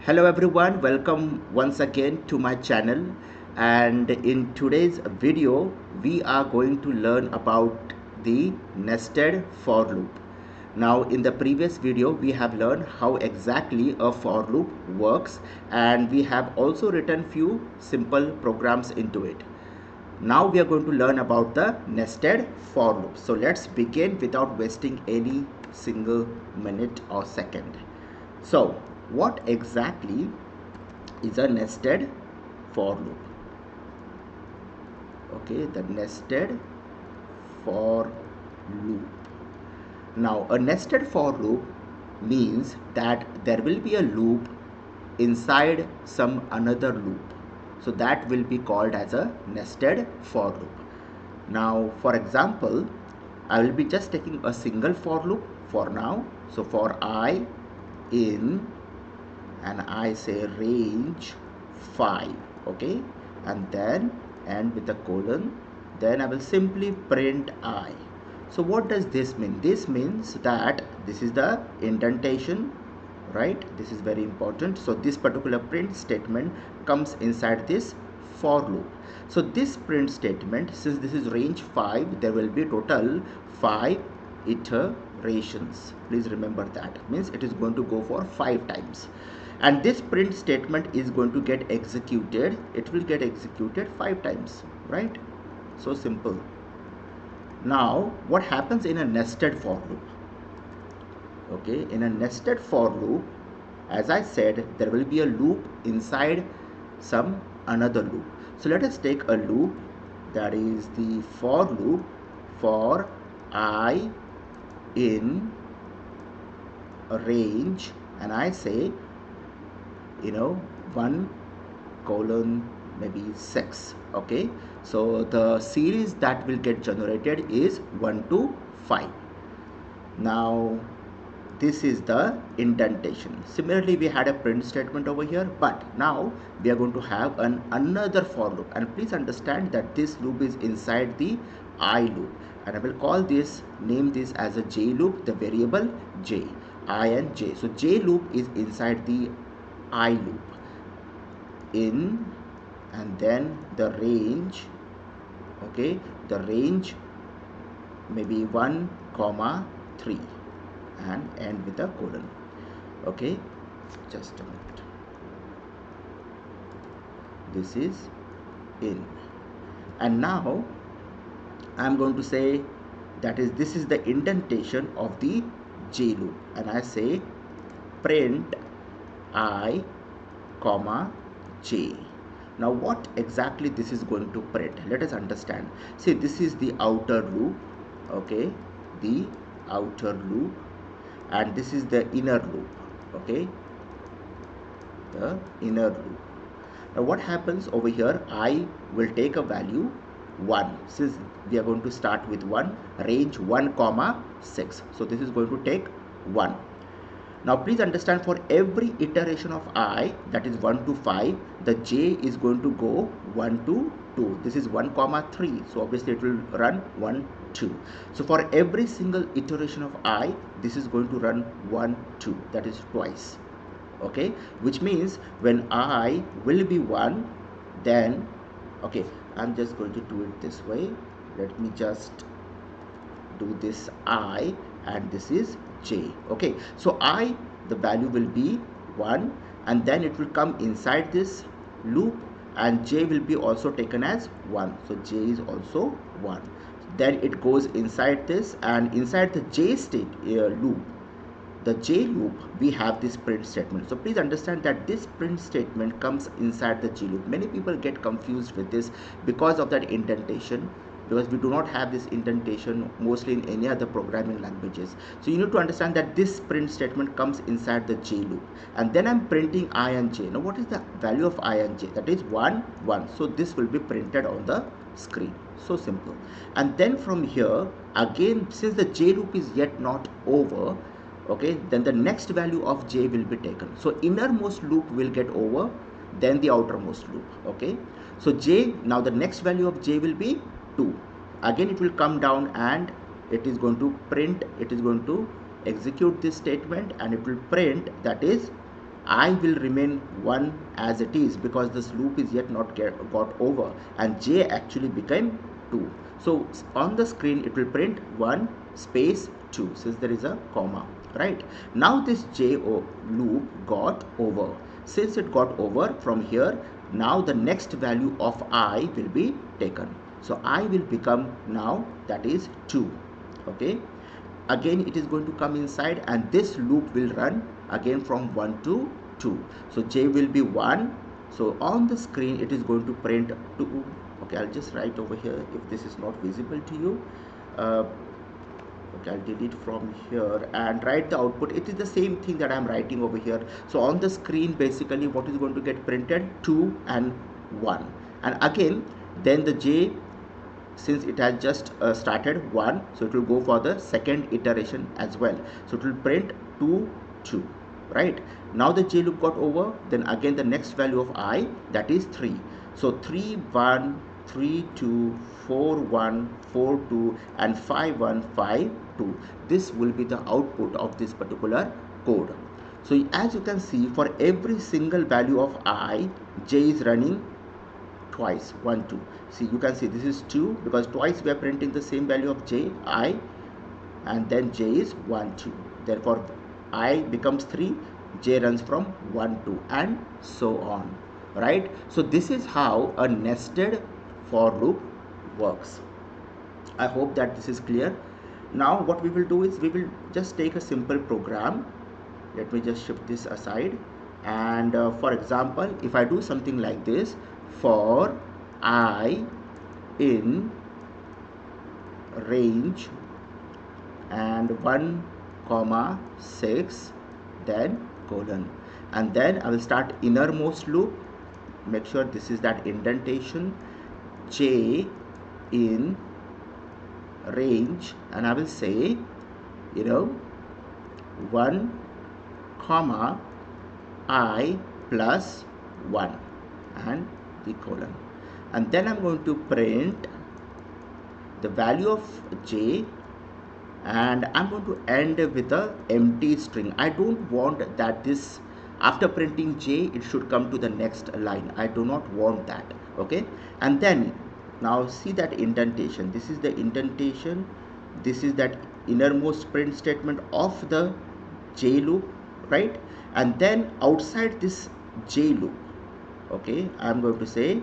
Hello everyone, welcome once again to my channel, and in today's video we are going to learn about the nested for loop. Now in the previous video we have learned how exactly a for loop works, and we have also written few simple programs into it. Now we are going to learn about the nested for loop. So let's begin without wasting any single minute or second. So what exactly is a nested for loop? Okay, the nested for loop. Now a nested for loop means that there will be a loop inside some another loop. So that will be called as a nested for loop. Now for example, I will be just taking a single for loop for now. So for I in, and I say range 5, okay, and then end with a colon, then I will simply print I. So what does this mean? This means that this is the indentation, right? This is very important. So this particular print statement comes inside this for loop. So this print statement, since this is range 5, there will be total 5 iterations. Please remember that. Means it is going to go for 5 times. And this print statement is going to get executed. It will get executed 5 times, right? So simple. Now what happens in a nested for loop? Okay, in a nested for loop, as I said, there will be a loop inside some another loop. So let us take a loop, that is the for loop for I in a range, and I say 1 colon maybe 6. Okay, so the series that will get generated is 1 to 5. Now this is the indentation. Similarly, we had a print statement over here, but now we are going to have another for loop, and please understand that this loop is inside the I loop, and I will call this, name this as a J loop, the variable J, I and J. So J loop is inside the I loop in, and then the range, okay, the range maybe 1 comma 3 and end with a colon. Okay, just a minute. This is in, and now I'm going to say that is, this is the indentation of the J loop, and I say print I comma J. Now what exactly this is going to print? Let us understand. See, this is the outer loop, okay, the outer loop, and this is the inner loop, okay, the inner loop. Now what happens over here? I will take a value 1, since we are going to start with 1, range 1 comma 6. So this is going to take 1. Now please understand, for every iteration of I, that is 1 to 5, the J is going to go 1 to 2. This is 1 comma 3, so obviously it will run 1 2. So for every single iteration of I, this is going to run 1 2, that is twice. Okay, which means when I will be 1, then okay, I'm just going to do it this way. Let me just do this I, and this is J. Okay, so I, the value will be 1, and then it will come inside this loop, and J will be also taken as 1. So J is also 1. Then it goes inside this, and inside the J state loop, the J loop, we have this print statement. So please understand that this print statement comes inside the J loop. Many people get confused with this because of that indentation, because we do not have this indentation mostly in any other programming languages. So you need to understand that this print statement comes inside the J loop, and then I'm printing I and J. Now what is the value of I and J? That is 1 1. So this will be printed on the screen. So simple. And then from here again, since the J loop is yet not over, okay, then the next value of J will be taken. So innermost loop will get over, then the outermost loop. Okay, so J, now the next value of J will be 2. Again it will come down, and it is going to print, it is going to execute this statement, and it will print, that is I will remain 1 as it is because this loop is yet not got over, and j actually became 2. So on the screen it will print 1 space 2 since there is a comma, right? Now this j loop got over. Since it got over from here, now the next value of I will be taken. So I will become now that is 2. Okay, again it is going to come inside, and this loop will run again from 1 to 2. So j will be 1. So on the screen it is going to print 2. Okay, I'll just write over here if this is not visible to you. Okay, I'll delete from here and write the output. It is the same thing that I'm writing over here. So on the screen basically what is going to get printed, 2 and 1, and again then the j, since it has just started 1, so it will go for the second iteration as well. So it will print 2 2, right? Now the j loop got over, then again the next value of I, that is 3. So 3 1 3 2 4 1 4 2 and 5 1 5 2. This will be the output of this particular code. So as you can see, for every single value of I, j is running twice, 1 2. See, you can see this is 2 because twice we are printing the same value of j, I, and then j is 1 2. Therefore I becomes 3, j runs from 1 2 and so on, right? So this is how a nested for loop works. I hope that this is clear. Now what we will do is we will just take a simple program. Let me just shift this aside, and for example, if I do something like this, for I in range and 1 comma 6, then colon, and then I will start innermost loop. Make sure this is that indentation, j in range, and I will say 1 comma I plus 1 and the colon, and then I'm going to print the value of j, and I'm going to end with a empty string. I don't want that this after printing j it should come to the next line. I do not want that. Okay, and then now see that indentation. This is the indentation, this is that innermost print statement of the j loop, right? And then outside this j loop, okay, I'm going to say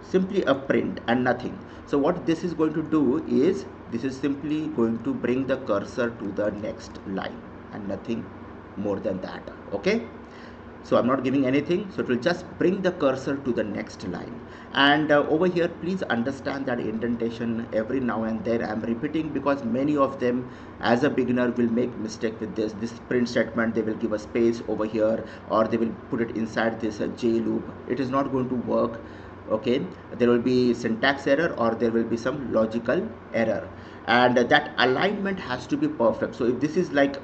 simply a print and nothing. So what this is going to do is this is simply going to bring the cursor to the next line and nothing more than that. Okay, so I'm not giving anything, so it will just bring the cursor to the next line. And over here please understand that indentation every now and then I'm repeating because many of them as a beginner will make mistake with this print statement. They will give a space over here, or they will put it inside this j loop. It is not going to work. Okay, there will be syntax error or there will be some logical error, and that alignment has to be perfect. So if this is like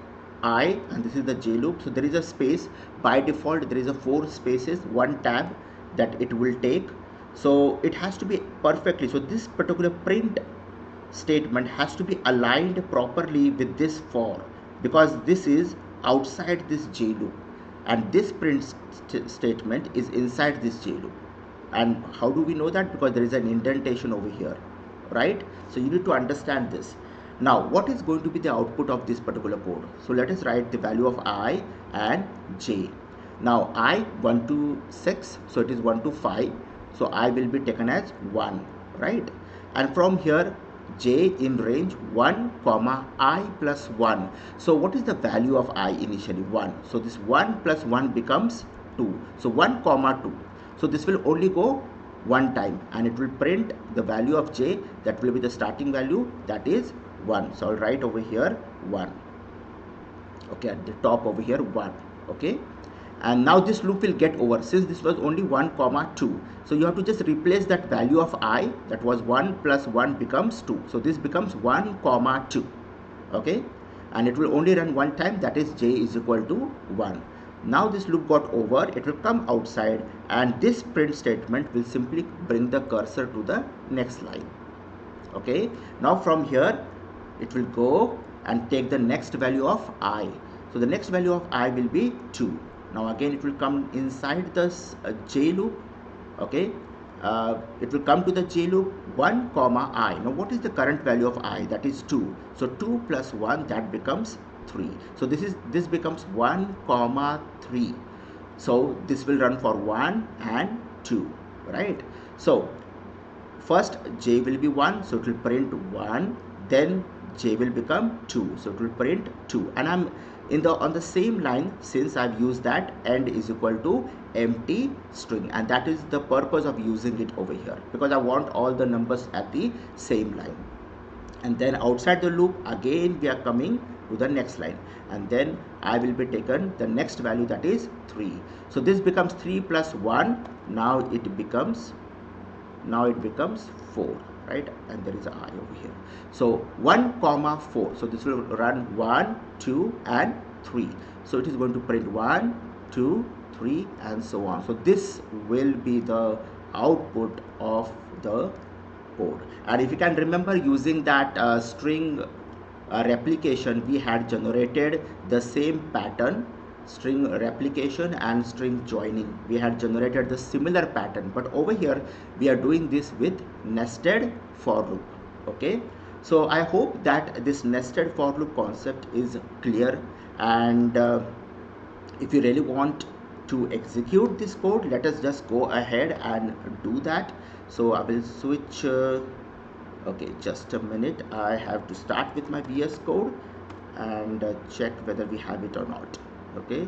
I and this is the j loop, so there is a space. By default there is a 4 spaces, 1 tab that it will take, so it has to be perfectly. So this particular print statement has to be aligned properly with this for, because this is outside this j loop and this print statement is inside this j loop. And how do we know that? Because there is an indentation over here, right? So you need to understand this. Now what is going to be the output of this particular code? So let us write the value of I and j. Now I 1 to 6, so it is 1 to 5, so I will be taken as 1, right? And from here j in range 1 comma I plus 1. So what is the value of I initially? 1. So this 1 plus 1 becomes 2. So 1 comma 2. So this will only go one time and it will print the value of j, that will be the starting value, that is 1. So I'll write over here 1. Okay, at the top over here 1. Okay, and now this loop will get over since this was only 1 comma 2. So you have to just replace that value of I, that was 1 plus 1 becomes 2. So this becomes 1 comma 2. Okay, and it will only run one time, that is j is equal to 1. Now this loop got over, it will come outside and this print statement will simply bring the cursor to the next line. Okay, now from here it will go and take the next value of I. So the next value of I will be 2. Now again it will come inside this J loop. Okay, it will come to the J loop 1 comma I. Now what is the current value of I? That is 2. So 2 plus 1, that becomes 3. So this becomes 1 comma 3. So this will run for 1 and 2, right? So first J will be 1, so it will print 1, then J will become 2, so it will print 2, and I'm on the same line, since I've used that end is equal to empty string, and that is the purpose of using it over here, because I want all the numbers at the same line. And then outside the loop again we are coming to the next line, and then I will be taken the next value, that is 3. So this becomes 3 plus 1, now it becomes 4, right? And there is an I over here. So 1 comma 4. So this will run 1, 2 and 3. So it is going to print 1, 2, 3 and so on. So this will be the output of the code. And if you can remember, using that string replication, we had generated the same pattern, string replication and string joining. We had generated the similar pattern, but over here we are doing this with nested for loop. Okay, so I hope that this nested for loop concept is clear, and if you really want to execute this code, let us just go ahead and do that. So I will switch okay, just a minute, I have to start with my VS Code and check whether we have it or not. Okay,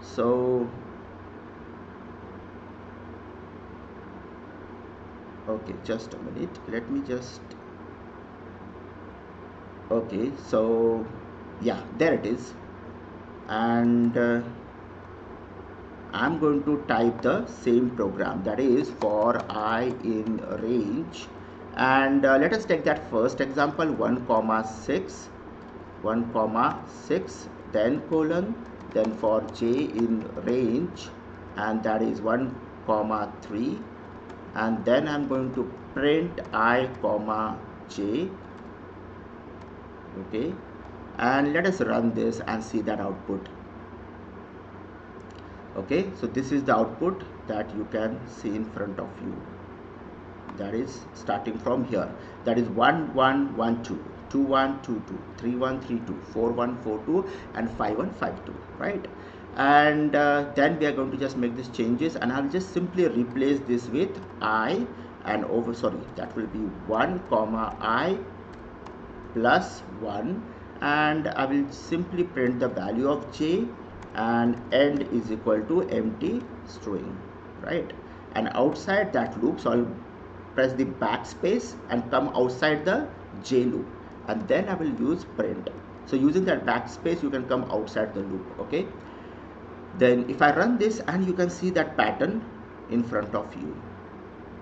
so okay, just a minute, let me just, okay, so yeah, there it is, and I'm going to type the same program, that is for I in range, and let us take that first example, 1 comma 6, 1 comma 6, then colon, then for J in range, and that is 1 comma 3, and then I'm going to print I comma J. Okay, and let us run this and see that output. Okay, so this is the output that you can see in front of you, that is starting from here, that is 1 1 1 2, 2 1 2 2, 3 1 3 2, 4 1 4 2 and 5 1 5 2, right? And then we are going to just make these changes, and I'll just simply replace this with I, and over, sorry, that will be 1 comma I plus 1, and I will simply print the value of J, and end is equal to empty string, right? And outside that loop, so I'll press the backspace and come outside the J loop, and then I will use print. So using that backspace, you can come outside the loop. Okay, then if I run this, and you can see that pattern in front of you,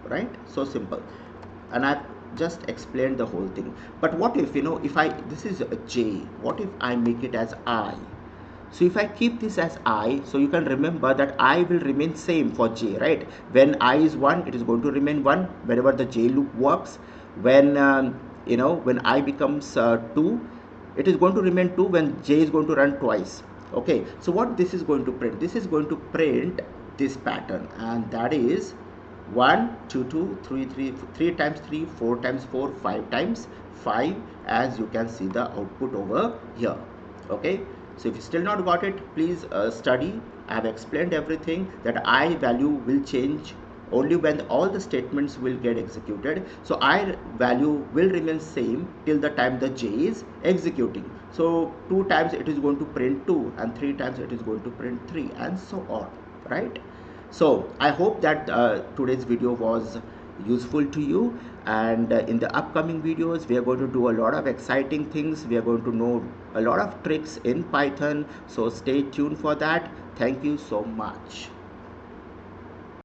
right? So simple, and I've just explained the whole thing. But what if, if this is a J, what if I make it as I? So if I keep this as I, so you can remember that I will remain same for J, right? When I is 1, it is going to remain 1 whenever the J loop works. When when I becomes 2, it is going to remain 2 when J is going to run twice. Okay, so what this is going to print? This is going to print this pattern, and that is 1 2 2 3 3 3 times 3, 4 times 4, 5 times 5, as you can see the output over here. Okay, so if you still not got it, please study. I have explained everything, that I value will change only when all the statements will get executed. So I value will remain same till the time the J is executing. So 2 times it is going to print 2, and 3 times it is going to print 3, and so on, right? So I hope that today's video was useful to you, and in the upcoming videos we are going to do a lot of exciting things. We are going to know a lot of tricks in Python, so stay tuned for that. Thank you so much.